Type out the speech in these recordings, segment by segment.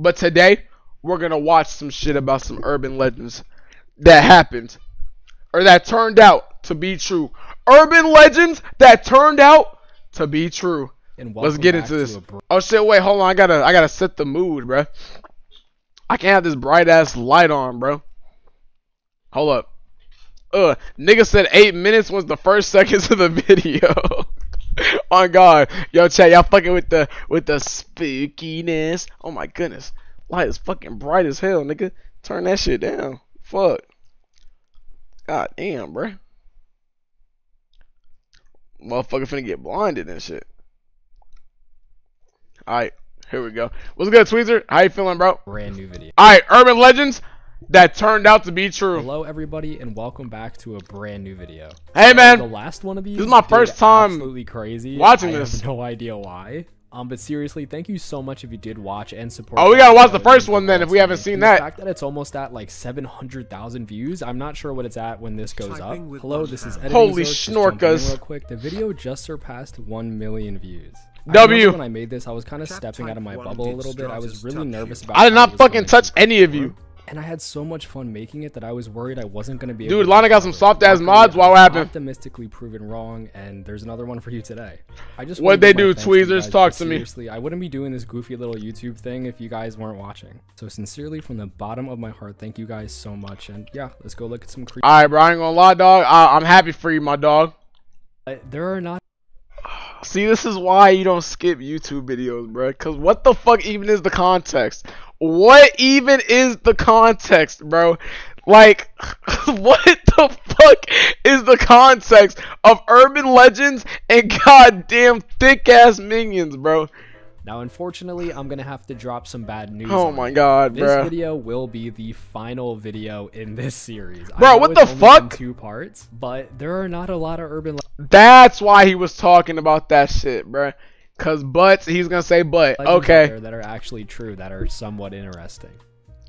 But today, we're gonna watch some shit about some urban legends that happened, or that turned out to be true. Urban legends that turned out to be true. Let's get into this. Oh shit, wait, hold on. I gotta set the mood, bro. I can't have this bright ass light on, bro. Hold up. Nigga said 8 minutes was the first seconds of the video. On God. Yo, chat, y'all fucking with the spookiness. Oh my goodness. Light is fucking bright as hell, nigga. Turn that shit down. Fuck. God damn, bro. Motherfucker finna get blinded and shit. Alright, here we go. What's good, Tweezer? How you feeling, bro? Brand new video. Alright, urban legends that turned out to be true. Hello, everybody, and welcome back to a brand new video. Hey, man. The last one of these this is my first time absolutely crazy. watching this. I have no idea why. But seriously, thank you so much if you did watch and support. Oh, we gotta watch the first one then if we haven't seen that. The fact that it's almost at like 700,000 views, I'm not sure what it's at when this goes up. Hello, this is Editing Holy Zone. schnorkas. Real quick, the video just surpassed 1 million views. W. When I made this, I was kind of stepping out of my bubble a little bit. I was really nervous about. I did not fucking touch any of you. And I had so much fun making it that I was worried I wasn't going to be able Dude, to Lana got some soft ass mods. What happened? Optimistically proven wrong, and there's another one for you today. I just what'd they do, Tweezers? Talk to me. Seriously, I wouldn't be doing this goofy little YouTube thing if you guys weren't watching. So sincerely, from the bottom of my heart, thank you guys so much. And yeah, let's go look at some creepy. Alright, bro, I ain't gonna lie, dog. I'm happy for you, my dog. There are not. See, this is why you don't skip YouTube videos, bro. Cause what the fuck even is the context? What even is the context, bro? Like, what the fuck is the context of urban legends and goddamn thick ass minions, bro? Now, unfortunately, I'm gonna have to drop some bad news. Oh my god, bro. This video will be the final video in this series. Bro, what the fuck? 2 parts, but there are not a lot of urban. That's why he was talking about that shit, bro. Cause butts, he's gonna say but. Okay. That are actually true, that are somewhat interesting.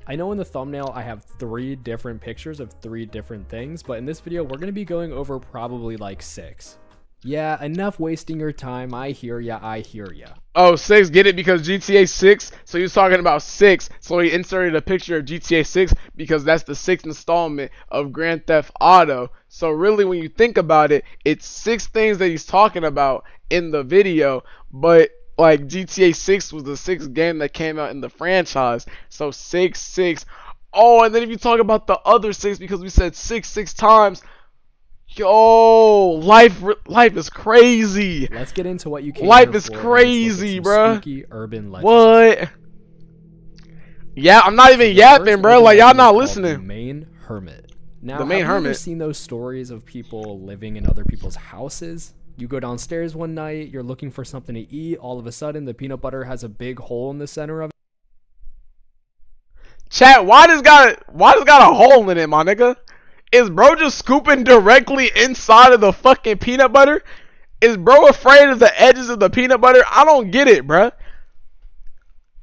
I know in the thumbnail I have 3 different pictures of 3 different things, but in this video we're gonna be going over probably like 6. Yeah, enough wasting your time. I hear ya, I hear ya. Oh, 6, get it? Because GTA 6, so he was talking about 6, so he inserted a picture of GTA 6 because that's the 6th installment of Grand Theft Auto. So really, when you think about it, it's 6 things that he's talking about in the video, but like GTA 6 was the 6th game that came out in the franchise. So 6. Oh, and then if you talk about the other 6, because we said 6 times, yo, life is crazy. Let's get into what you came Life is crazy, bro. Spooky urban legends. What? Yeah, I'm not even yapping, bro. Like, y'all not listening. The Maine Hermit. Now, the Maine Hermit. Have you ever seen those stories of people living in other people's houses? You go downstairs one night, you're looking for something to eat. All of a sudden, the peanut butter has a big hole in the center of it. Chat, why does got a hole in it, my nigga? Is bro just scooping directly inside of the fucking peanut butter? Is bro afraid of the edges of the peanut butter? I don't get it, bro.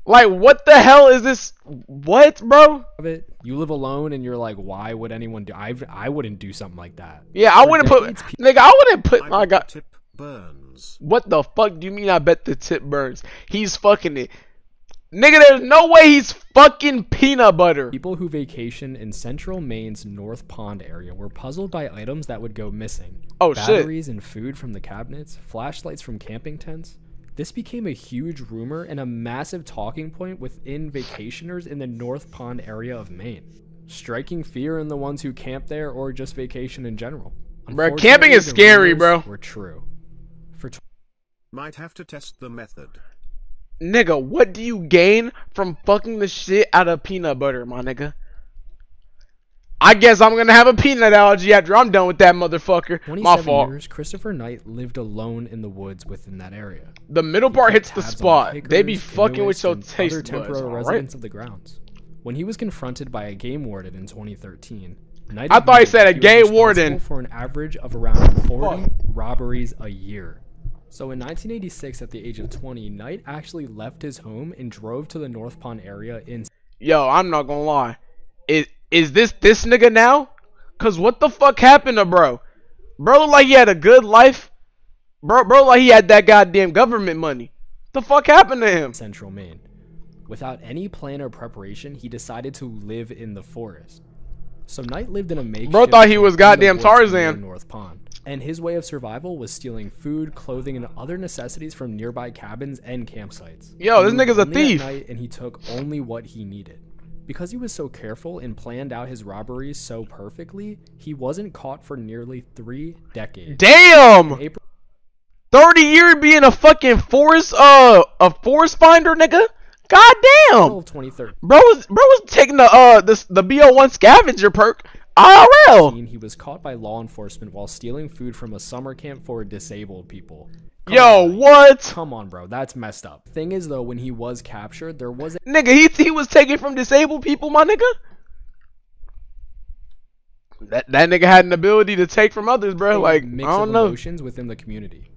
Like, what the hell is this? What, bro? You live alone and you're like, why would anyone do? I wouldn't do something like that. Yeah, I wouldn't put, nigga, I wouldn't put my god. Tip burns. What the fuck do you mean I bet the tip burns? He's fucking it. Nigga, there's no way he's fucking peanut butter. People who vacation in central Maine's North Pond area were puzzled by items that would go missing. Oh, shit. Batteries and food from the cabinets, flashlights from camping tents. This became a huge rumor and a massive talking point within vacationers in the North Pond area of Maine, striking fear in the ones who camp there or just vacation in general. Bro, camping is scary, bro. Were true. Might have to test the method. Nigga, what do you gain from fucking the shit out of peanut butter, my nigga? I guess I'm gonna have a peanut allergy after I'm done with that motherfucker. My fault. Years, Christopher Knight lived alone in the woods within that area. The middle part hits the spot. They be fucking with your taste buds. Temporary residents of the grounds. When he was confronted by a game warden in 2013, Knight I thought he said a game warden for an average of around 40 robberies a year. So in 1986, at the age of 20, Knight actually left his home and drove to the North Pond area in... Yo, I'm not gonna lie. Is this nigga now? Cause what the fuck happened to bro? Bro looked like he had a good life. Bro like he had that goddamn government money. What the fuck happened to him? Central Maine. Without any plan or preparation, he decided to live in the forest. So Knight lived in a makeshift Bro thought he was camp in the goddamn woods near Tarzan. North Pond. And his way of survival was stealing food, clothing, and other necessities from nearby cabins and campsites. Yo, this He moved nigga's a only at thief. night, and he took only what he needed. Because he was so careful and planned out his robberies so perfectly, he wasn't caught for nearly 3 decades. Damn! In April 30 years being a fucking forest finder, nigga. God damn. of 2013, Bro was taking the BO1 scavenger perk. IRL. he was caught by law enforcement while stealing food from a summer camp for disabled people. Come Yo, on, Knight. what? Come on, bro. That's messed up. Thing is, though, when he was captured, there was Nigga, he was taking from disabled people, my nigga. That nigga had an ability to take from others, bro. Like, I mix don't of know. emotions within the community.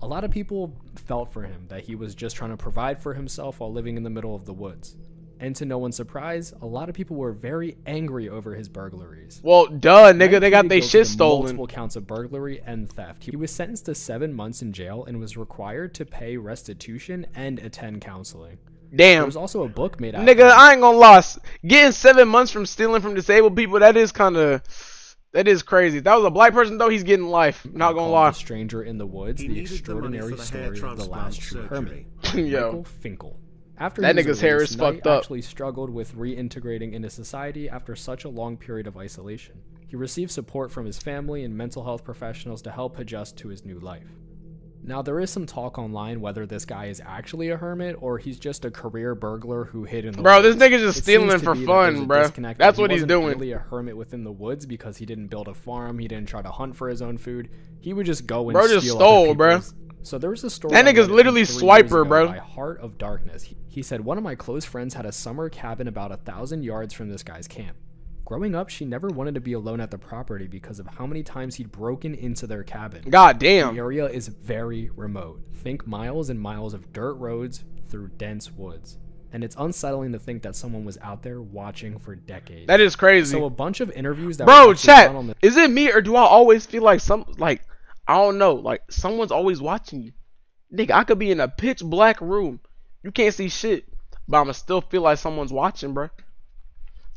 A lot of people felt for him that he was just trying to provide for himself while living in the middle of the woods. And to no one's surprise, a lot of people were very angry over his burglaries. Well, duh, nigga, Knight they got pleaded their guilty shit to stolen. Multiple counts of burglary and theft. He was sentenced to 7 months in jail and was required to pay restitution and attend counseling. There Damn. was also a book made out of Nigga, him. I ain't gonna lie. Getting 7 months from stealing from disabled people, that is crazy. If that was a black person, though, he's getting life. Not gonna called lie. The Stranger in the Woods, He the needed the money extraordinary for the hair story of the last true transplant hermit. Yo. Michael Finkel. After That he was nigga's hair released, is Knight fucked up. actually struggled with reintegrating into society after such a long period of isolation. He received support from his family and mental health professionals to help adjust to his new life. Now, there is some talk online whether this guy is actually a hermit or he's just a career burglar who hid in the Bro, woods. this nigga's just It stealing seems to for be that there's fun, a bro. disconnect That's that what he he's wasn't doing. really a hermit within the woods because he didn't build a farm, he didn't try to hunt for his own food. He would just go and Bro just steal stole, other bro. people's. So there was a story. That on nigga's Reddit literally from 3 years Swiper, ago bro. By Heart of Darkness. He said, one of my close friends had a summer cabin about 1,000 yards from this guy's camp. Growing up, she never wanted to be alone at the property because of how many times he'd broken into their cabin. God The damn. area is very remote. Think miles and miles of dirt roads through dense woods. And it's unsettling to think that someone was out there watching for decades. That is crazy. So a bunch of interviews that Bro, were actually chat, done on the is it me or do I always feel like I don't know, like someone's always watching you? Nigga, I could be in a pitch black room. You can't see shit, but I'ma still feel like someone's watching, bro.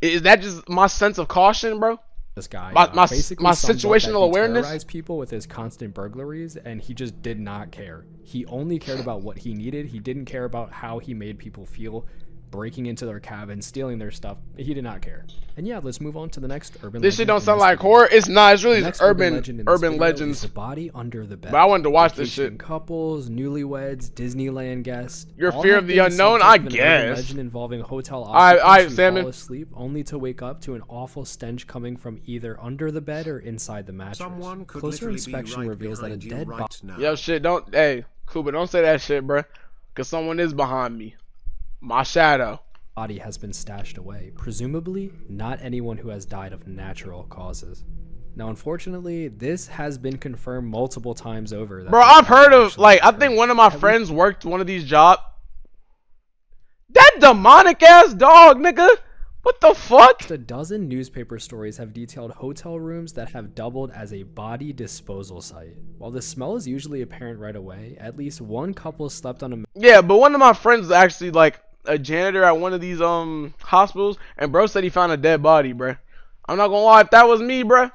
Is that just my sense of caution, bro? this guy My basically sums up that situational he awareness? terrorized people with his constant burglaries, and he just did not care. He only cared about what he needed. He didn't care about how he made people feel. Breaking into their cabin, stealing their stuff. He did not care. And yeah, let's move on to the next urban This shit legend don't in sound this like video. horror. It's not. It's really The just next legend in this urban video legends. is the body under the bed. But I wanted to watch this Vacationing shit. couples, newlyweds, Disneyland guests. Your all fear have of the been unknown, subject I of an urban guess. legend involving hotel Alright, occupants who Salmon. fall asleep only to wake up to an awful stench coming from either under the bed or inside the mattress. Someone could Closer literally inspection be right reveals that a behind you dead right now. Yo, shit, don't. Hey, Kuba, don't say that shit, bro. Cause someone is behind me. My shadow. body has been stashed away, presumably not anyone who has died of natural causes. Now, unfortunately, this has been confirmed multiple times over. that Bro, this I've has heard of, actually like, I occurred. think one of my At least friends worked one of these jobs. That demonic ass dog, nigga. What the fuck? a dozen newspaper stories have detailed hotel rooms that have doubled as a body disposal site. While the smell is usually apparent right away, at least one couple slept on a Yeah, but one of my friends is actually like a janitor at one of these hospitals, and bro said he found a dead body, bro. I'm not gonna lie, if that was me, bro,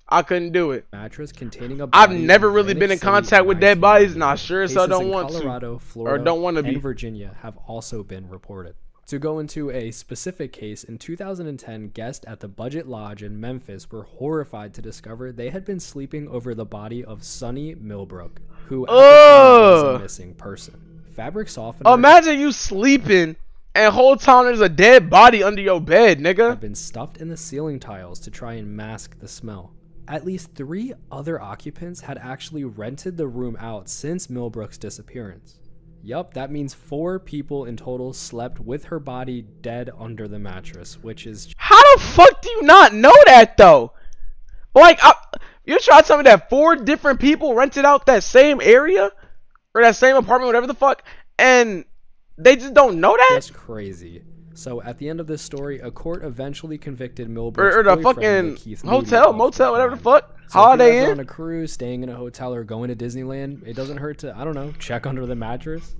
I couldn't do it. mattress containing a I've body never in really been in Atlantic City contact with dead bodies, and I 1999. sure as hell Cases don't in want to. Colorado, Florida, don't wanna be. and Virginia have also been reported. To go into a specific case, in 2010, guests at the Budget Lodge in Memphis were horrified to discover they had been sleeping over the body of Sonny Millbrook, who at the time was a Ugh. missing person. Fabric softener Imagine you sleeping, and whole time there's a dead body under your bed, nigga. had been stuffed in the ceiling tiles to try and mask the smell. At least 3 other occupants had actually rented the room out since Millbrook's disappearance. Yup, that means 4 people in total slept with her body dead under the mattress, which is How the fuck do you not know that though? Like, you're trying to tell me that 4 different people rented out that same area or that same apartment, whatever the fuck, and they just don't know that? just crazy. So at the end of this story, a court eventually convicted Millbrook's Or the boyfriend, fucking Keith hotel, Moody, of motel, the whatever the crime. fuck. So if Holiday you're ever Inn. on a cruise, staying in a hotel, or going to Disneyland, it doesn't hurt to, I don't know, check under the mattress.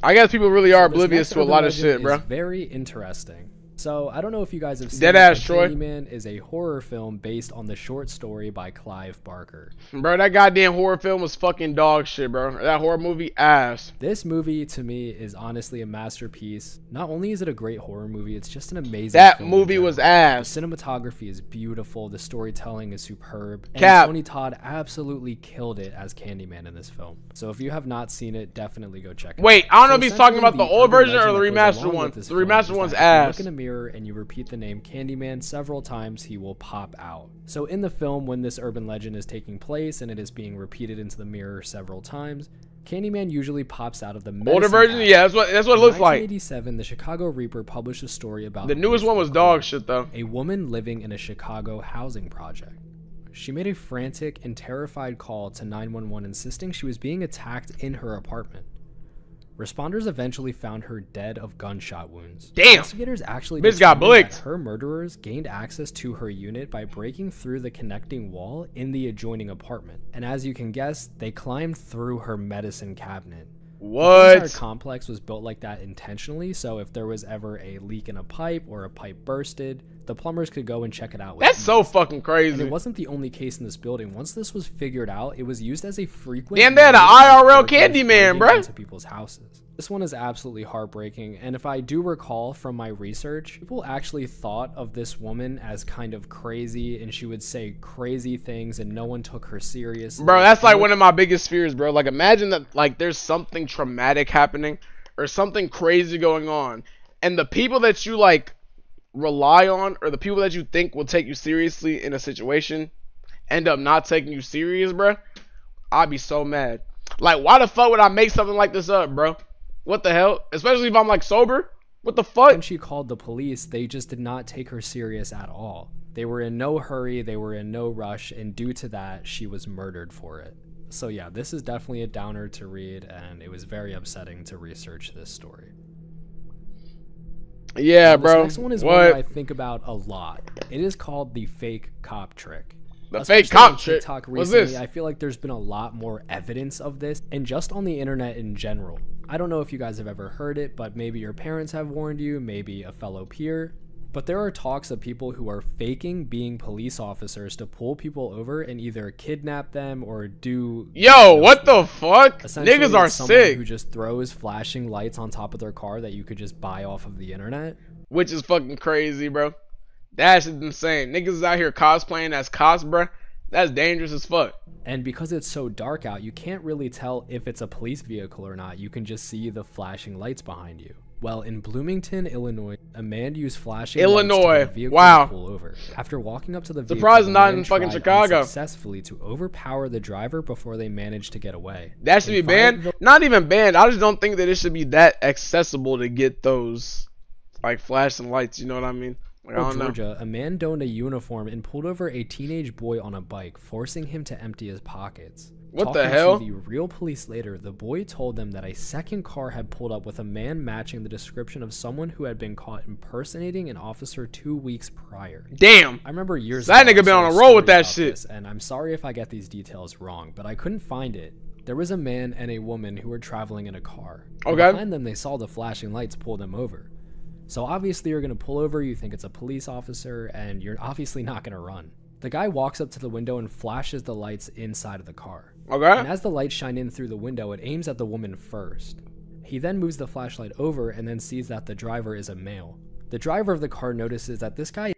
I guess people really are So this oblivious next to a urban lot of legend shit, bro. is very interesting. So I don't know if you guys have seen Dead it, ass but Troy. Candyman is a horror film based on the short story by Clive Barker. Bro, that goddamn horror film was fucking dog shit, bro. That horror movie ass. This movie to me is honestly a masterpiece. Not only is it a great horror movie, it's just an amazing That film in movie was general. ass. The cinematography is beautiful, the storytelling is superb, and Cap. Tony Todd absolutely killed it as Candyman in this film. So if you have not seen it, definitely go check it Wait, out. I don't know So if he's talking essentially, about the old urban version or the legend that goes remastered along one. with this The film remastered is one's that if you ass. look in a mirror and you repeat the name Candyman several times, he will pop out. So in the film, when this urban legend is taking place and it is being repeated into the mirror several times, Candyman usually pops out of the Older medicine version, cabinet. yeah, that's what it looks In like. 1987, the Chicago Reaper published a story about The newest Ruth one was McCoy, dog shit though. a woman living in a Chicago housing project. She made a frantic and terrified call to 911 insisting she was being attacked in her apartment. Responders eventually found her dead of gunshot wounds. Damn. Investigators actually Bitch got determined blicked. that her murderers gained access to her unit by breaking through the connecting wall in the adjoining apartment. And as you can guess, they climbed through her medicine cabinet. The entire What? complex was built like that intentionally, so if there was ever a leak in a pipe or a pipe bursted, the plumbers could go and check it out with That's so ease. fucking And crazy. it wasn't the only case in this building. Once this was figured out, it was used as a frequent Damn, they had an mode of IRL burglars Candyman, breaking bruh. into people's houses. This one is absolutely heartbreaking, and if I do recall from my research, people actually thought of this woman as kind of crazy, and she would say crazy things, and no one took her seriously. Bro, that's like And one of my biggest fears, bro. Like, imagine that, like, there's something traumatic happening or something crazy going on, and the people that you, like, rely on or the people that you think will take you seriously in a situation end up not taking you serious, bro. I'd be so mad. Like, why the fuck would I make something like this up, bro? What the hell? Especially if I'm, like, sober. What the fuck? when she called the police, they just did not take her serious at all. They were in no hurry, they were in no rush, and due to that, she was murdered for it. So yeah, this is definitely a downer to read, and it was very upsetting to research this story. Yeah, Now, bro. This next one is one that I What? think about a lot. It is called the fake cop trick. The Especially fake cop on trick? TikTok What's recently, this? I feel like there's been a lot more evidence of this, and just on the internet in general. I don't know if you guys have ever heard it, but maybe your parents have warned you, maybe a fellow peer. But there are talks of people who are faking being police officers to pull people over and either kidnap them or do. Yo, what the fuck? Essentially, Niggas are it's someone sick. who just throws flashing lights on top of their car that you could just buy off of the internet. Which is fucking crazy, bro. That shit's insane. Niggas is out here cosplaying as cops, bro. That's dangerous as fuck. And because it's so dark out, you can't really tell if it's a police vehicle or not. You can just see the flashing lights behind you. Well, in Bloomington, Illinois, a man used flashing lights Illinois. to get a vehicle Wow. to pull over. After walking up to the vehicle, Surprised the not man in fucking tried Chicago. unsuccessfully to overpower the driver before they managed to get away. That should They be banned. finally- Not even banned. I just don't think that it should be that accessible to get those, like, flashing lights. You know what I mean? Like, I don't know. Georgia, a man donned a uniform and pulled over a teenage boy on a bike, forcing him to empty his pockets. What the Talking hell? To the real police later, the boy told them that a second car had pulled up with a man matching the description of someone who had been caught impersonating an officer 2 weeks prior. Damn. I remember years That ago, nigga I been saw on a story roll with that about shit. this, and I'm sorry if I get these details wrong, but I couldn't find it. There was a man and a woman who were traveling in a car. And Okay. behind them, they saw the flashing lights pull them over. So obviously you're going to pull over, you think it's a police officer, and you're obviously not going to run. The guy walks up to the window and flashes the lights inside of the car. And Okay. as the lights shine in through the window, it aims at the woman first. He then moves the flashlight over and then sees that the driver is a male. The driver of the car notices that this guy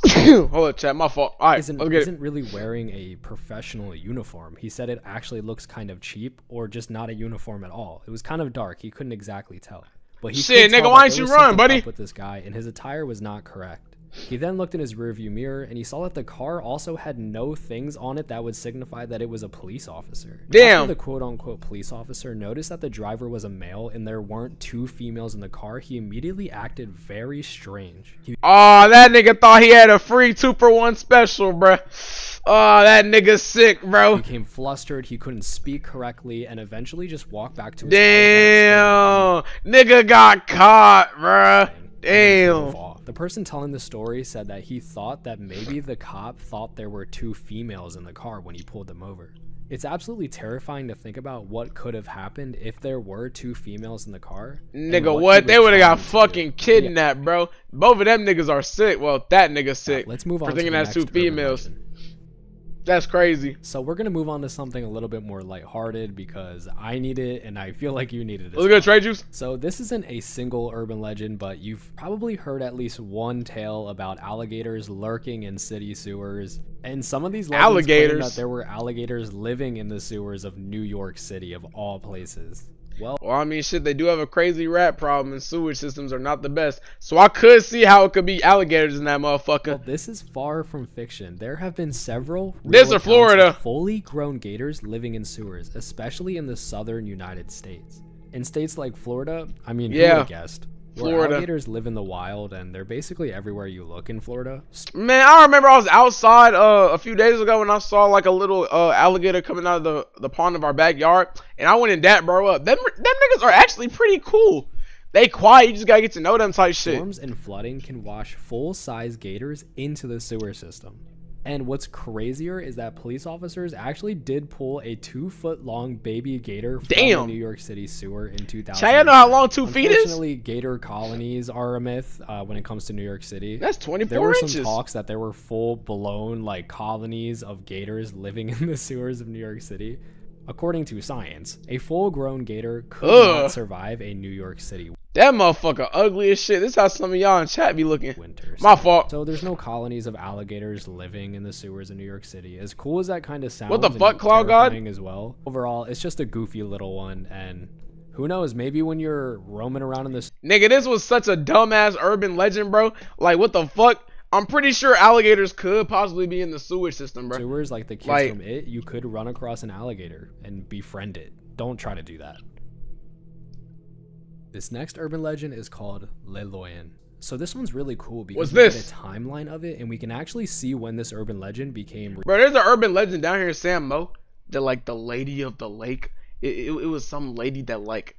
Hold up, chat. My fault. All right, let's get it. isn't really wearing a professional uniform. He said it actually looks kind of cheap or just not a uniform at all. It was kind of dark. He couldn't exactly tell. But he Shit, could tell nigga, that why ain't there you was run, something buddy? up with this guy, and his attire was not correct. He then looked in his rearview mirror and he saw that the car also had no things on it that would signify that it was a police officer. Damn. After the quote-unquote police officer noticed that the driver was a male and there weren't two females in the car, he immediately acted very strange. He Oh, that nigga thought he had a free 2-for-1 special, bruh. Oh, that nigga's sick, bro. became flustered, he couldn't speak correctly, and eventually just walked back to his car without Damn. Nigga got caught, bruh. speaking, and then drove Damn. off. The person telling the story said that he thought that maybe the cop thought there were two females in the car when he pulled them over. It's absolutely terrifying to think about what could have happened if there were 2 females in the car. Nigga, what? They would have got fucking kidnapped, bro. Both of them niggas are sick. Well, that nigga's sick. Let's move on for thinking to the that's 2 next urban females. legend. That's crazy. So we're gonna move on to something a little bit more lighthearted because I need it and I feel like you need it. Let's go, Trey Juice. So this isn't a single urban legend, but you've probably heard at least one tale about alligators lurking in city sewers. And some of these legends claim that there were alligators living in the sewers of New York City, of all places. Well, I mean, shit, they do have a crazy rat problem, and sewage systems are not the best. So I could see how it could be alligators in that motherfucker. Well, this is far from fiction. There have been several This is Florida. fully grown gators living in sewers, especially in the southern United States. In states like Florida, I mean, who would have guessed? Florida. Alligators live in the wild, and they're basically everywhere you look in Florida. Man, I remember I was outside a few days ago and I saw like a little alligator coming out of the pond of our backyard, and I went and dapped bro up. Them niggas are actually pretty cool. They quiet, you just gotta get to know them type shit. Storms and flooding can wash full-size gators into the sewer system. And what's crazier is that police officers actually did pull a 2-foot-long baby gator from the New York City sewer in 2000. Chad, you know how long 2 feet is? Unfortunately, gator colonies are a myth when it comes to New York City. That's 24 inches. There were some talks that there were full-blown like colonies of gators living in the sewers of New York City. According to science, a full-grown gator could not survive a New York City that motherfucker ugly as shit. This is how some of y'all in chat be looking. Winter. My fault. So there's no colonies of alligators living in the sewers of New York City. As cool as that kind of sounds, what the fuck, Cloud God? As well. Overall, it's just a goofy little one, and who knows? Maybe when you're roaming around in this nigga, this was such a dumbass urban legend, bro. Like, what the fuck? I'm pretty sure alligators could possibly be in the sewage system, bro. Sewers, like the kids from It, you could run across an alligator and befriend it. Don't try to do that. This next urban legend is called Le Loyen. So this one's really cool because we get a timeline of it, and we can actually see when this urban legend became. Bro, there's an urban legend down here in San Mo that like the lady of the lake. It was some lady that like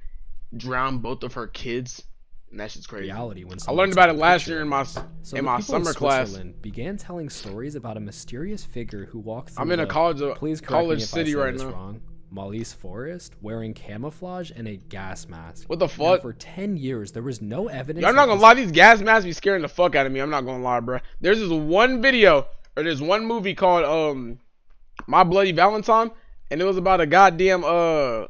drowned both of her kids. And that shit's crazy. Reality when I learned about it last year in my summer class. Began telling stories about a mysterious figure who walked through. I'm in a college city right now. Wrong. Malise Forest, wearing camouflage and a gas mask. What the fuck? Now, for 10 years, there was no evidence. I'm not gonna lie, these gas masks be scaring the fuck out of me. I'm not gonna lie, bro. There's this one video, or there's one movie called My Bloody Valentine, and it was about a goddamn a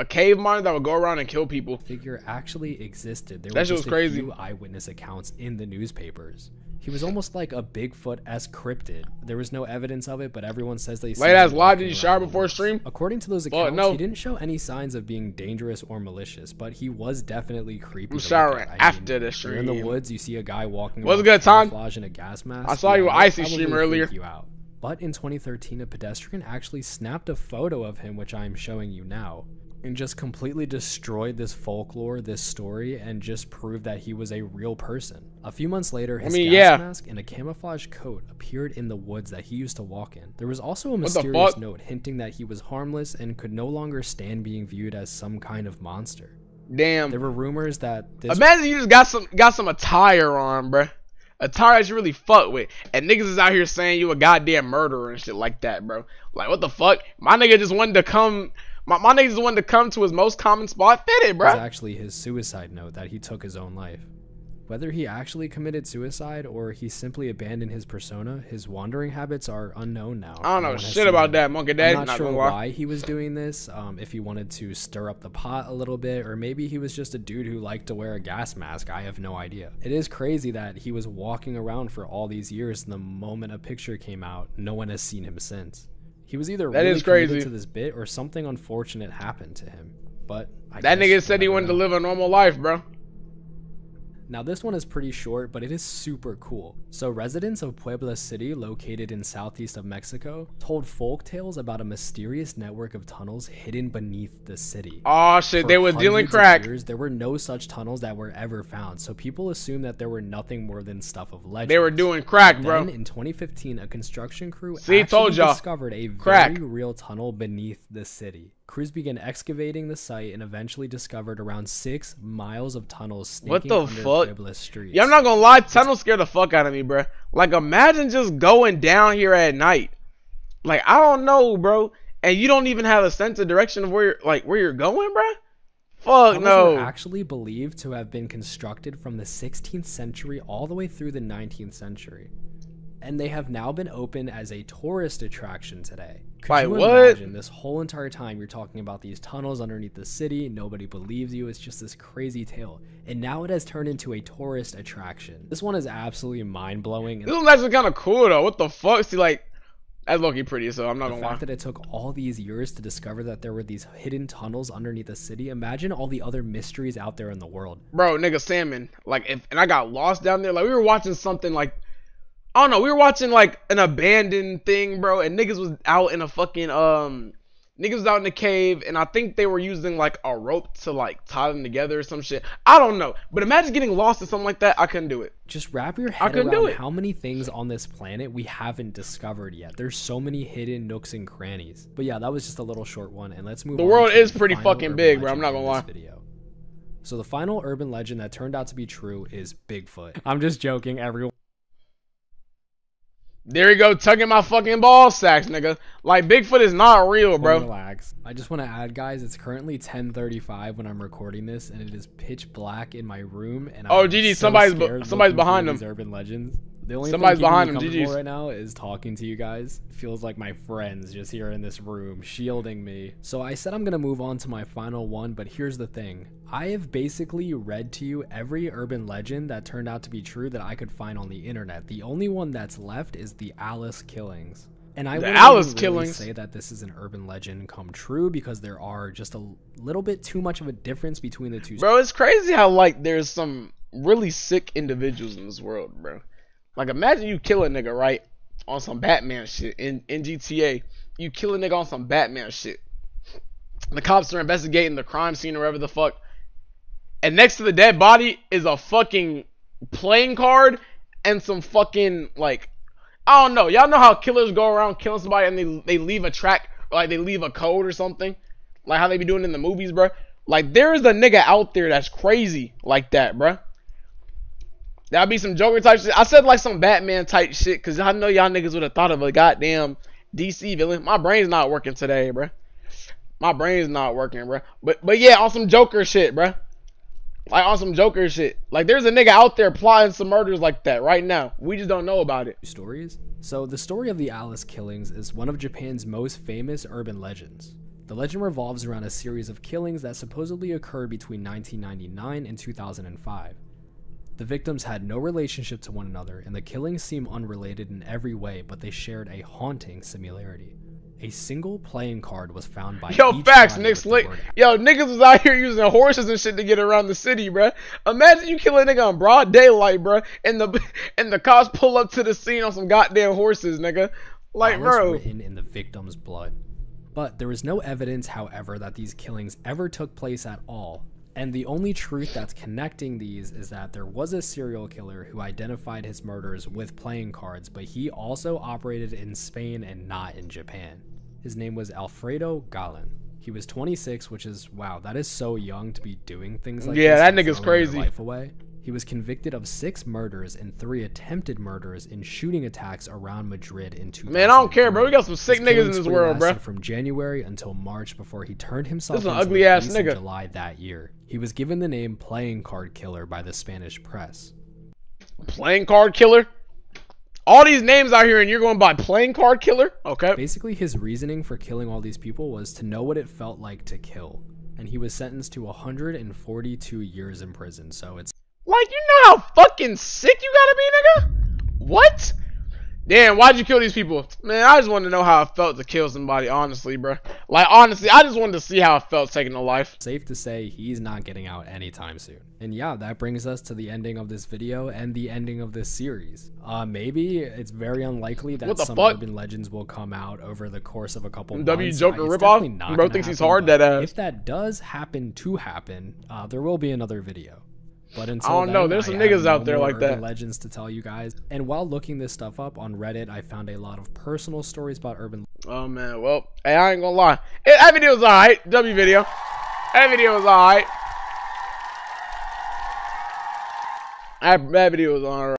cave miner that would go around and kill people. Figure actually existed. There that were just crazy. A few eyewitness accounts in the newspapers. He was almost like a Bigfoot-esque cryptid. There was no evidence of it, but everyone says they see him. Late ass live, did you shower before stream? According to those accounts, he didn't show any signs of being dangerous or malicious, but he was definitely creepy. I'm showering after the stream. You're in the woods, you see a guy walking around with camouflage and a gas mask. I saw you with Icy stream earlier. You out. But in 2013, a pedestrian actually snapped a photo of him, which I am showing you now, and just completely destroyed this folklore, this story, and just proved that he was a real person. A few months later, his gas mask and a camouflage coat appeared in the woods that he used to walk in. There was also a mysterious note hinting that he was harmless and could no longer stand being viewed as some kind of monster. Damn. There were rumors that imagine you just got some attire on, bruh. Attire that you really fuck with. And niggas is out here saying you a goddamn murderer and shit like that, bro. Like, what the fuck? My nigga just wanted to come... My nigga just wanted to come to his most common spot fitted, bro. It was actually his suicide note that he took his own life. Whether he actually committed suicide or he simply abandoned his persona, his wandering habits are unknown now. I don't know shit about that, Monkey Daddy. I'm not sure why he was doing this, if he wanted to stir up the pot a little bit, or maybe he was just a dude who liked to wear a gas mask. I have no idea. It is crazy that he was walking around for all these years, and the moment a picture came out, no one has seen him since. He was either really committed to this bit or something unfortunate happened to him. But that nigga said he wanted to live a normal life, bro. Now this one is pretty short, but it is super cool. So residents of Puebla City, located in southeast of Mexico, told folk tales about a mysterious network of tunnels hidden beneath the city. Oh shit, they were dealing crack. There were no such tunnels that were ever found, so people assumed that there were nothing more than stuff of legend. They were doing crack, bro. Then in 2015, a construction crew discovered a very real tunnel beneath the city. Crews began excavating the site and eventually discovered around 6 miles of tunnels snaking under Puebla streets. Yeah, I'm not gonna lie, tunnels scare the fuck out of me, bro. Like, imagine just going down here at night. Like, I don't know, bro. and you don't even have a sense of direction of where you're going, bruh. Fuck Tunnels no. were actually believed to have been constructed from the 16th century all the way through the 19th century. And they have now been open as a tourist attraction today. Could you imagine this whole entire time you're talking about these tunnels underneath the city, nobody believes you, it's just this crazy tale. And now it has turned into a tourist attraction. This one is absolutely mind-blowing. This one's actually kind of cool though. What the fuck? See, like, that's low-key pretty, so I'm not gonna lie. The fact that it took all these years to discover that there were these hidden tunnels underneath the city. Imagine all the other mysteries out there in the world. Bro, nigga, salmon. Like, and I got lost down there. Like, we were watching something like, I don't know, we were watching like an abandoned thing, bro, and niggas was out in a fucking niggas was out in the cave, and I think they were using like a rope to like tie them together or some shit. I don't know, but imagine getting lost in something like that. I couldn't do it. Just wrap your head around how many things on this planet we haven't discovered yet. There's so many hidden nooks and crannies. But yeah, that was just a little short one, and let's move on. The world is pretty fucking big, bro. I'm not gonna lie. So the final urban legend that turned out to be true is Bigfoot. I'm just joking, everyone. There you go, tugging my fucking ball sacks, nigga. Like, Bigfoot is not real, bro. Relax. I just want to add, guys, it's currently 10:35 when I'm recording this, and it is pitch black in my room. And oh, GG, somebody's behind them. Urban legends. The only somebody's thing behind them, GG. Right now is talking to you guys. It feels like my friends just here in this room shielding me. So I said I'm gonna move on to my final one, but here's the thing. I have basically read to you every urban legend that turned out to be true that I could find on the internet. The only one that's left is the Alice killings. And I wouldn't really say that this is an urban legend come true because there are just a little bit too much of a difference between the two. Bro, it's crazy how like there's some really sick individuals in this world, bro. Like, imagine you kill a nigga, right, on some Batman shit in GTA. You kill a nigga on some Batman shit. The cops are investigating the crime scene or whatever the fuck. And next to the dead body is a fucking playing card and some fucking, like, I don't know. Y'all know how killers go around killing somebody and they leave a track, or like they leave a code or something? Like how they be doing in the movies, bro. Like, there is a nigga out there that's crazy like that, bro. That'd be some Joker type shit. I said like some Batman type shit because I know y'all niggas would have thought of a goddamn DC villain. My brain's not working today, bro. My brain's not working, bro. But yeah, on some Joker shit, bro. Like on some Joker shit. Like there's a nigga out there plotting some murders like that right now. We just don't know about it. Stories. So the story of the Alice killings is one of Japan's most famous urban legends. The legend revolves around a series of killings that supposedly occurred between 1999 and 2005. The victims had no relationship to one another, and the killings seem unrelated in every way, but they shared a haunting similarity. A single playing card was found by Yo, facts, Nick Slick. Yo, niggas was out here using horses and shit to get around the city, bruh. Imagine you kill a nigga on broad daylight, bruh, and the cops pull up to the scene on some goddamn horses, nigga. Like, bro. Written in the victim's blood. But there is no evidence, however, that these killings ever took place at all. And the only truth that's connecting these is that there was a serial killer who identified his murders with playing cards, but he also operated in Spain and not in Japan. His name was Alfredo Galán. He was 26, which is, wow, that is so young to be doing things like this. Yeah, that nigga's crazy. Life away. He was convicted of 6 murders and 3 attempted murders in shooting attacks around Madrid in 2000. Man, I don't care, bro. We got some sick niggas in this world, bro. From January until March before he turned himself into an ugly ass nigga. In July that year. He was given the name Playing Card Killer by the Spanish press. Playing Card Killer? All these names out here and you're going by Playing Card Killer? Okay. Basically, his reasoning for killing all these people was to know what it felt like to kill. And he was sentenced to 142 years in prison, so it's... Like, you know how fucking sick you gotta be, nigga? What? Damn, why'd you kill these people? Man, I just wanted to know how it felt to kill somebody, honestly, bro. Like, honestly, I just wanted to see how it felt taking a life. Safe to say, he's not getting out anytime soon. And yeah, that brings us to the ending of this video and the ending of this series. Maybe it's very unlikely that some urban legends will come out over the course of a couple months. W Joker ripoff? Bro thinks he's hard, that ass. If that does happen to happen, there will be another video. But until I don't know, there's some niggas out there like that. Legends to tell you guys. And while looking this stuff up on Reddit, I found a lot of personal stories about urban. Oh man, well, hey, I ain't gonna lie. That video was alright. W video. That video was alright. That video was alright.